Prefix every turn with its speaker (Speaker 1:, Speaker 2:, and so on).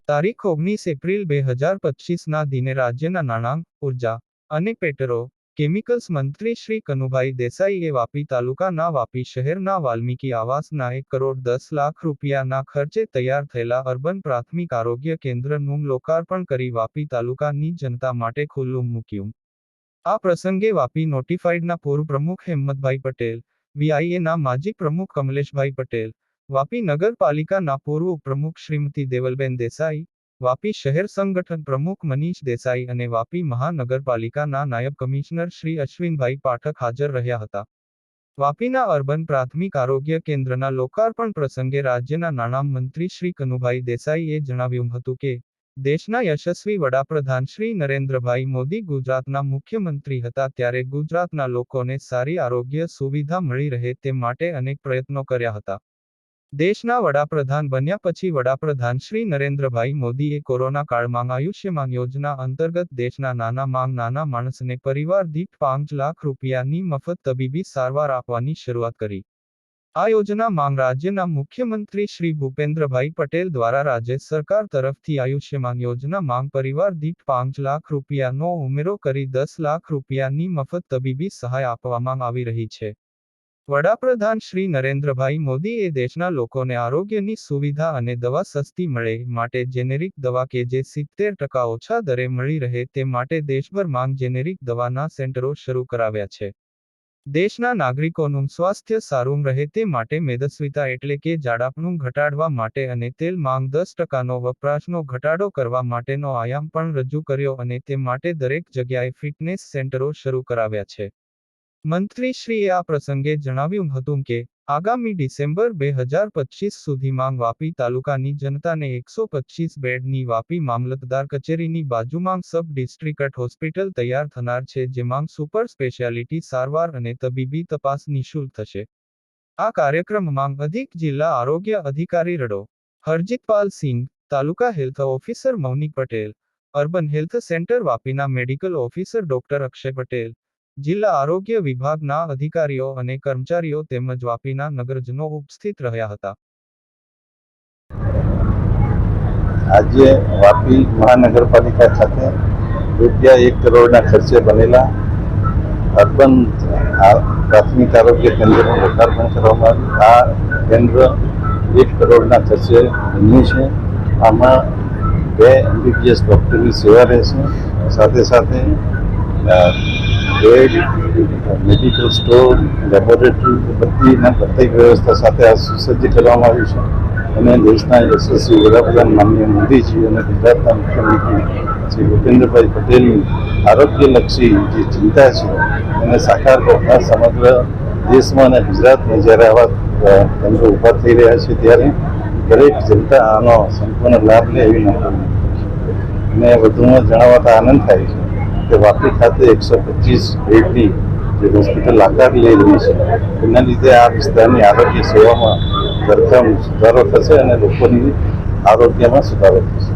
Speaker 1: તારીખ 19 એપ્રિલ 2025ના દિને રાજ્યના નાણાં, ઉર્જા અને પેટ્રો કેમિકલ્સ મંત્રી શ્રી કનુભાઈ દેસાઈએ વાપી તાલુકાના વાપી શહેરના વાલ્મીકી આવાસના 1,10,00,000 રૂપિયાના ખર્ચે તૈયાર થયેલા અર્બન પ્રાથમિક આરોગ્ય કેન્દ્રનું લોકાર્પણ કરી વાપી તાલુકાની જનતા માટે ખુલ્લું મૂક્યું. આ પ્રસંગે વાપી નોટિફાઈડના પૂર્વ પ્રમુખ હેમંતભાઈ પટેલ, વીઆઈએના માજી પ્રમુખ કમલેશભાઈ પટેલ, વાપી નગરપાલિકાના પૂર્વ ઉપપ્રમુખ શ્રીમતી દેવલબેન દેસાઈ, વાપી શહેર સંગઠન પ્રમુખ મનીષ દેસાઈ અને વાપી મહાનગરપાલિકાના નાયબ કમિશનર શ્રી અશ્વિનભાઈ પાઠક હાજર રહ્યા હતા. વાપીના અર્બન પ્રાથમિક આરોગ્ય કેન્દ્રના લોકાર્પણ પ્રસંગે રાજ્યના નાણાં મંત્રી શ્રી કનુભાઈ દેસાઈએ જણાવ્યું હતું કે દેશના યશસ્વી વડાપ્રધાન શ્રી નરેન્દ્રભાઈ મોદી ગુજરાતના મુખ્યમંત્રી હતા ત્યારે ગુજરાતના લોકોને સારી આરોગ્ય સુવિધા મળી રહે તે માટે અનેક પ્રયત્નો કર્યા હતા. દેશના વડાપ્રધાન બન્યા પછી વડાપ્રધાન શ્રી નરેન્દ્રભાઈ મોદીએ કોરોના કાળમાં આયુષ્યમાન યોજના અંતર્ગત દેશના નાના માણસને પરિવાર દીઠ 5 લાખ રૂપિયાની મફત તબીબી સારવાર આપવાની શરૂઆત કરી. આ યોજના રાજ્યના મુખ્યમંત્રી શ્રી ભૂપેન્દ્રભાઈ પટેલ દ્વારા રાજ્ય સરકાર તરફથી આયુષ્યમાન યોજના પરિવાર દીઠ 5 લાખ રૂપિયાનો ઉમેરો કરી 10 લાખ રૂપિયાની મફત તબીબી સહાય આપવામાં આવી રહી છે. વડાપ્રધાન શ્રી નરેન્દ્રભાઈ મોદીએ દેશના લોકોને આરોગ્યની સુવિધા અને દવા સસ્તી મળે માટે જેનેરિક દવા કે જે 70% ઓછા દરે મળી રહે તે માટે દેશભરમાં જેનેરિક દવાના સેન્ટરો શરૂ કરાવ્યા છે. દેશના નાગરિકોનું સ્વાસ્થ્ય સારું રહે તે માટે મેદસ્વીતા એટલે કે જાડાપણું ઘટાડવા માટે અને તેલમાં 10%નો વપરાશનો ઘટાડો કરવા માટેનો આયામ પણ રજૂ કર્યો અને તે માટે દરેક જગ્યાએ ફિટનેસ સેન્ટરો શરૂ કરાવ્યા છે. મંત્રીશ્રીએ આ પ્રસંગે જણાવ્યું હતું કે આગામી ડિસેમ્બર 2025 સુધીમાં વાપી તાલુકાની જનતાને 125 બેડની વાપી મામલતદાર કચેરીની બાજુમાં સબ ડિસ્ટ્રિક્ટ હોસ્પિટલ તૈયાર થનાર છે જેમાં સુપર સ્પેશિયાલિટી સારવાર અને તબીબી તપાસ નિઃશુલ્ક થશે. આ કાર્યક્રમમાં અધિક જિલ્લા આરોગ્ય અધિકારી રડો Harjeetpal Singh, taluka health officer Mounik Patel, urban health centre વાપીના medical officer doctor Akshay Patel, જિલ્લા આરોગ્ય વિભાગના અધિકારીઓ અને કર્મચારીઓ તેમજ વાપીના નગરજનો ઉપસ્થિત રહ્યા હતા.
Speaker 2: આજે વાપી મહાનગરપાલિકા ખાતે ₹1 કરોડના ખર્ચે બનેલા અર્બન પ્રાથમિક આરોગ્ય કેન્દ્રનું લોકાર્પણ કરવામાં આવ્યું. આ કેન્દ્ર 1 કરોડના ખર્ચે બન્યું છે. આમાં 2 MBBS ડૉક્ટરની સેવા રહેશે. સાથે સાથે બેડ, મેડિકલ સ્ટોર, લેબોરેટરી બધી વ્યવસ્થા સાથે આ સુસજ્જ કરવામાં આવ્યું છે અને દેશના યશસ્વી વડાપ્રધાન માનનીય મોદીજી અને ગુજરાતના મુખ્યમંત્રી શ્રી ભૂપેન્દ્રભાઈ પટેલની આરોગ્યલક્ષી જે ચિંતા છે એને સાકાર કરતા સમગ્ર દેશમાં અને ગુજરાતમાં જ્યારે આવા કેન્દ્રો ઊભા થઈ રહ્યા છે ત્યારે દરેક જનતા આનો સંપૂર્ણ લાભ લે એવી નમ્ર અને વધુમાં જણાવતા આનંદ થાય છે કે વાપી ખાતે 125 બેડની જે હોસ્પિટલ આકાર લઈ રહી છે એના લીધે આ વિસ્તારની આરોગ્ય સેવામાં ધરખમ સુધારો થશે અને લોકોની આરોગ્યમાં સુધારો થશે.